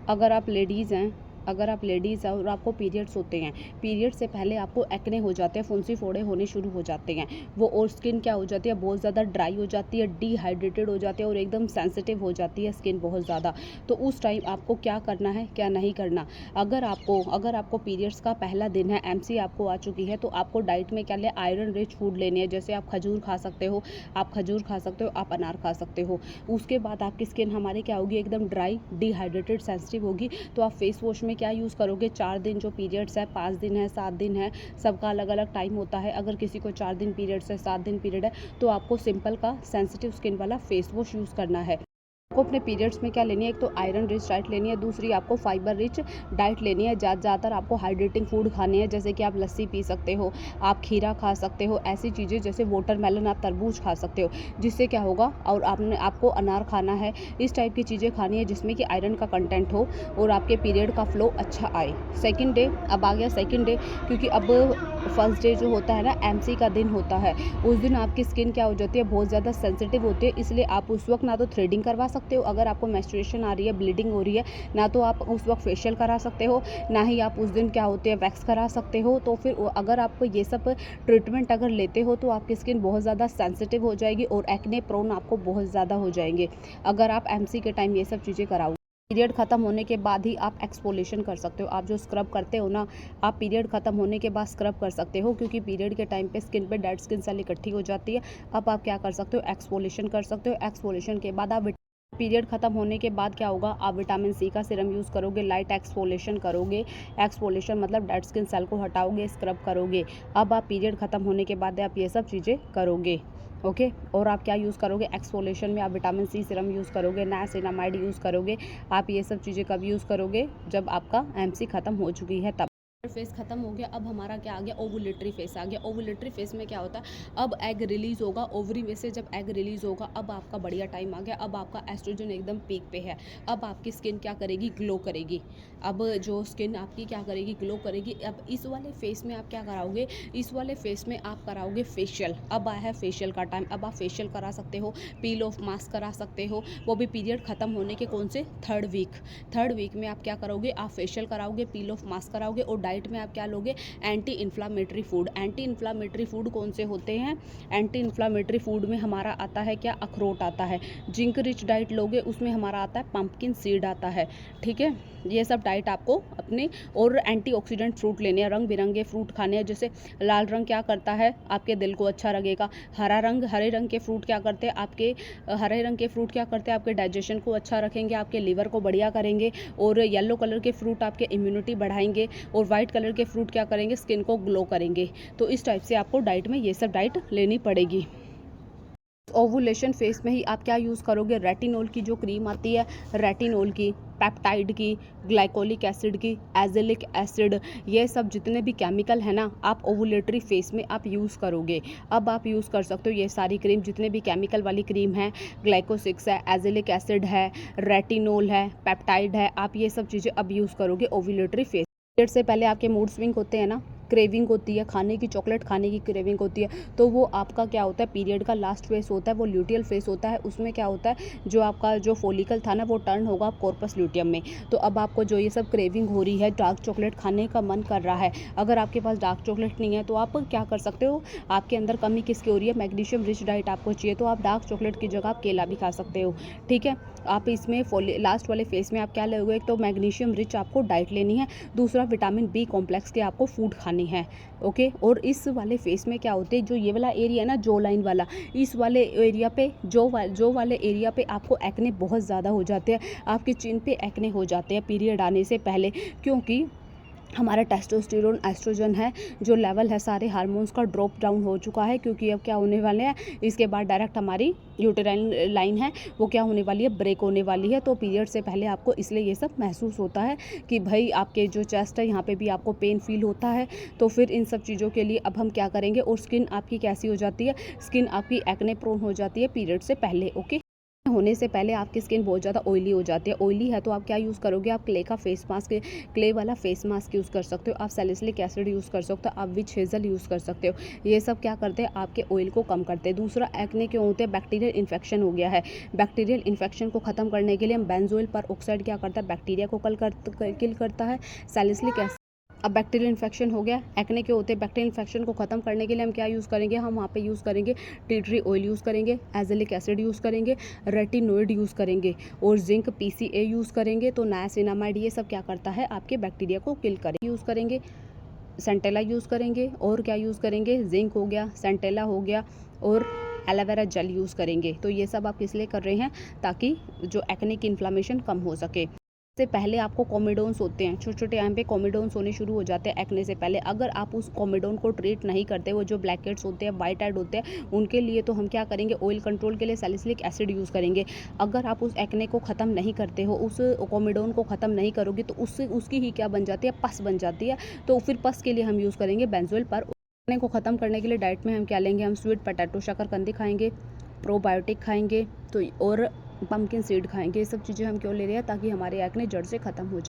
अगर आप लेडीज़ हैं और आपको पीरियड्स होते हैं, पीरियड से पहले आपको एक्ने हो जाते हैं, फुंसी फोड़े होने शुरू हो जाते हैं, वो और स्किन क्या हो जाती है, बहुत ज़्यादा ड्राई हो जाती है, डिहाइड्रेटेड हो जाती है और एकदम सेंसिटिव हो जाती है स्किन बहुत ज़्यादा। तो उस टाइम आपको क्या करना है, क्या नहीं करना। अगर आपको पीरियड्स का पहला दिन है, एमसी आपको आ चुकी है, तो आपको डाइट में क्या लें, आयरन रिच फूड लेने हैं। जैसे आप खजूर खा सकते हो, आप अनार खा सकते हो। उसके बाद आपकी स्किन हमारी क्या होगी, एकदम ड्राई, डिहाइड्रेटेड, सेंसिटिव होगी। तो आप फेस वॉश में क्या यूज़ करोगे, 4 दिन जो पीरियड्स है, 5 दिन है, 7 दिन है, सबका अलग अलग टाइम होता है। अगर किसी को 4 दिन पीरियड्स है, 7 दिन पीरियड है, तो आपको सिंपल का सेंसिटिव स्किन वाला फेस वॉश यूज़ करना है। आपको अपने पीरियड्स में क्या लेनी है, एक तो आयरन रिच डाइट लेनी है, दूसरी आपको फाइबर रिच डाइट लेनी है। ज़्यादातर आपको हाइड्रेटिंग फूड खाने हैं, जैसे कि आप लस्सी पी सकते हो, आप खीरा खा सकते हो, ऐसी चीज़ें जैसे वाटरमेलन, आप तरबूज खा सकते हो, जिससे क्या होगा। और आपको अनार खाना है, इस टाइप की चीज़ें खानी है जिसमें कि आयरन का कंटेंट हो और आपके पीरियड का फ्लो अच्छा आए। सेकेंड डे, अब आ गया सेकेंड डे, क्योंकि अब फर्स्ट डे जो होता है ना, एमसी का दिन होता है, उस दिन आपकी स्किन क्या हो जाती है, बहुत ज़्यादा सेंसिटिव होती है। इसलिए आप उस वक्त ना तो थ्रेडिंग करवा सकते हो, अगर आपको मेंस्ट्रुएशन आ रही है, ब्लीडिंग हो रही है, ना तो आप उस वक्त फेशियल करा सकते हो, ना ही आप उस दिन क्या होते हैं, वैक्स करा सकते हो। तो फिर अगर आप ये सब ट्रीटमेंट अगर लेते हो, तो आपकी स्किन बहुत ज़्यादा सेंसिटिव हो जाएगी और एक्ने प्रोन आपको बहुत ज़्यादा हो जाएंगे, अगर आप एमसी के टाइम ये सब चीज़ें कराओ। पीरियड ख़त्म होने के बाद ही आप एक्सफोलिएशन कर सकते हो। आप जो स्क्रब करते हो ना, आप पीरियड ख़त्म होने के बाद स्क्रब कर सकते हो, क्योंकि पीरियड के टाइम पे स्किन पे डेड स्किन सेल इकट्ठी हो जाती है। अब आप क्या कर सकते हो, एक्सफोलिएशन कर सकते हो। एक्सफोलिएशन के बाद आप पीरियड ख़त्म होने के बाद क्या होगा, आप विटामिन सी का सीरम यूज़ करोगे, लाइट एक्सफोलिएशन करोगे। एक्सफोलिएशन मतलब डेड स्किन सेल को हटाओगे, स्क्रब करोगे। अब आप पीरियड ख़त्म होने के बाद आप ये सब चीज़ें करोगे, ओके। और आप क्या यूज़ करोगे, एक्सफोलिएशन में आप विटामिन सी सीरम यूज़ करोगे, नाइसिनामाइड यूज़ करोगे। आप ये सब चीज़ें कब यूज़ करोगे, जब आपका एमसी ख़त्म हो चुकी है तब। फेस खत्म हो गया, अब हमारा क्या आ गया, ओवुलेटरी फेस आ गया। ओवुलेटरी फेस में क्या होता है, अब एग रिलीज होगा ओवरी में से। जब एग रिलीज होगा, अब आपका बढ़िया टाइम आ गया, अब आपका एस्ट्रोजन एकदम पीक पे है। अब आपकी स्किन क्या करेगी, ग्लो करेगी। अब जो स्किन आपकी क्या करेगी, ग्लो करेगी। अब इस वाले फेस में आप क्या कराओगे, इस वाले फेस में आप कराओगे फेशियल। अब आया है फेशियल का टाइम, अब आप फेशियल करा सकते हो, पील ऑफ मास्क करा सकते हो, वो भी पीरियड खत्म होने के कौन से, थर्ड वीक में आप क्या करोगे, आप फेशियल कराओगे, पील ऑफ मास्क कराओगे। और डाइट में आप क्या लोगे, anti inflammatory food. Anti inflammatory food कौन से होते हैं, एंटी इन्फ्लामेटरी फूड में हमारा आता है क्या, अखरोट आता है। जिंक रिच डाइट लोगे, उसमें हमारा आता है पंपकिन सीड आता है, ठीक है। ये सब डाइट आपको अपने, और एंटीऑक्सीडेंट फ्रूट लेने हैं, रंग बिरंगे फ्रूट खाने हैं। जैसे लाल रंग क्या करता है, आपके दिल को अच्छा लगेगा। हरे रंग के फ्रूट क्या करते हैं, आपके डाइजेशन को अच्छा रखेंगे, आपके लीवर को बढ़िया करेंगे। और येलो कलर के फ्रूट आपके इम्यूनिटी बढ़ाएंगे। और वाइट कलर के फ्रूट क्या करेंगे, स्किन को ग्लो करेंगे। तो इस टाइप से आपको डाइट में ये सब डाइट लेनी पड़ेगी। ओवुलेशन फेस में ही आप क्या यूज़ करोगे, रेटिनॉल की जो क्रीम आती है, रेटिनॉल की, पेप्टाइड की, ग्लाइकोलिक एसिड की, एजेलिक एसिड, ये सब जितने भी केमिकल है ना, आप ओवुलेटरी फेस में आप यूज़ करोगे। अब आप यूज़ कर सकते हो ये सारी क्रीम, जितने भी केमिकल वाली क्रीम है, ग्लाइकोसिक्स है, एजेलिक एसिड है, रेटिनॉल है, पेप्टाइड है, आप ये सब चीज़ें अब यूज़ करोगे ओवुलेटरी फेस। पीरियड से पहले आपके मूड स्विंग होते हैं ना, क्रेविंग होती है खाने की, चॉकलेट खाने की क्रेविंग होती है, तो वो आपका क्या होता है, पीरियड का लास्ट फेस होता है, वो ल्यूटियल फेस होता है। उसमें क्या होता है, जो आपका जो फॉलिकल था ना, वो टर्न होगा कॉर्पस ल्यूटियम में। तो अब आपको जो ये सब क्रेविंग हो रही है, डार्क चॉकलेट खाने का मन कर रहा है, अगर आपके पास डार्क चॉकलेट नहीं है, तो आप क्या कर सकते हो, आपके अंदर कमी किसकी हो रही है, मैग्नीशियम रिच डाइट आपको चाहिए, तो आप डार्क चॉकलेट की जगह आप केला भी खा सकते हो, ठीक है। आप इसमें लास्ट वाले फेस में आप क्या लोगे, एक तो मैग्नीशियम रिच आपको डाइट लेनी है, दूसरा विटामिन बी कॉम्प्लेक्स के आपको फूड खानी है, ओके। और इस वाले फेस में क्या होते हैं, जो ये वाला एरिया है ना, जो लाइन वाला, इस वाले एरिया पे, जो वाले एरिया पे आपको एक्ने बहुत ज़्यादा हो जाते हैं, आपकी चिन पे एक्ने हो जाते हैं पीरियड आने से पहले, क्योंकि हमारा टेस्टोस्टेरोन, एस्ट्रोजन है, जो लेवल है सारे हार्मोन्स का ड्रॉप डाउन हो चुका है। क्योंकि अब क्या होने वाले हैं, इसके बाद डायरेक्ट हमारी यूटेराइन लाइन है, वो क्या होने वाली है, ब्रेक होने वाली है। तो पीरियड से पहले आपको इसलिए ये सब महसूस होता है कि भाई आपके जो चेस्ट है, यहाँ पे भी आपको पेन फील होता है। तो फिर इन सब चीज़ों के लिए अब हम क्या करेंगे, और स्किन आपकी कैसी हो जाती है, स्किन आपकी एक्ने प्रोन हो जाती है पीरियड से पहले, ओके। होने से पहले आपकी स्किन बहुत ज़्यादा ऑयली हो जाती है। ऑयली है तो आप क्या यूज़ करोगे, आप क्ले का फेस मास्क, क्ले वाला फेस मास्क यूज़ कर सकते हो, आप सैलिसिलिक एसिड यूज़ कर सकते हो, आप विच हेज़ल यूज़ कर सकते हो। ये सब क्या करते हैं, आपके ऑयल को कम करते हैं। दूसरा, एक्ने क्यों होते हैं, बैक्टीरियल इन्फेक्शन हो गया है। बैक्टीरियल इन्फेक्शन को ख़त्म करने के लिए हम बेंजोइल परऑक्साइड क्या करता है, बैक्टीरिया को किल करता है। सैलिसिलिक एसिड, अब बैक्टीरियल इन्फेक्शन हो गया, एक्ने के होते हैं, बैक्टीरियल इन्फेक्शन को ख़त्म करने के लिए हम क्या यूज़ करेंगे, हम वहाँ पे यूज़ करेंगे टी ट्री ऑयल यूज़ करेंगे, एजेलिक एसिड यूज़ करेंगे, रेटिनोइड यूज़ करेंगे और जिंक पीसीए यूज़ करेंगे। तो नायासिनामाइड ये सब क्या करता है, आपके बैक्टीरिया को किल करें। यूज़ करेंगे, सेंटेला यूज़ करेंगे और क्या यूज़ करेंगे, जिंक हो गया, सेंटेला हो गया और एलोवेरा जेल यूज़ करेंगे। तो ये सब आप किस लिए कर रहे हैं, ताकि जो एक्ने की इन्फ्लामेशन कम हो सके। से पहले आपको कोमेडोन्स होते हैं, छोटे-छोटे यहाँ पे कोमेडोन्स होने शुरू हो जाते हैं एक्ने से पहले। अगर आप उस कोमेडोन को ट्रीट नहीं करते, वो जो ब्लैक हेड्स होते हैं, व्हाइट हेड होते हैं, उनके लिए तो हम क्या करेंगे, ऑयल कंट्रोल के लिए सैलिसिलिक एसिड यूज़ करेंगे। अगर आप उस एक्ने को ख़त्म नहीं करते हो, उस कोमेडोन को ख़त्म नहीं करोगे, तो उससे उसकी ही क्या बन जाती है, पस बन जाती है। तो फिर पस के लिए हम यूज़ करेंगे बेंजोइल पर। एक्ने को ख़त्म करने के लिए डाइट में हम क्या लेंगे, हम स्वीट पोटैटो, शकरकंदी खाएँगे, प्रोबायोटिक खाएँगे, तो और पम्पकिन सीड खाएँगे। ये सब चीज़ें हम क्यों ले रहे हैं, ताकि हमारे एक्ने जड़ से ख़त्म हो जाए।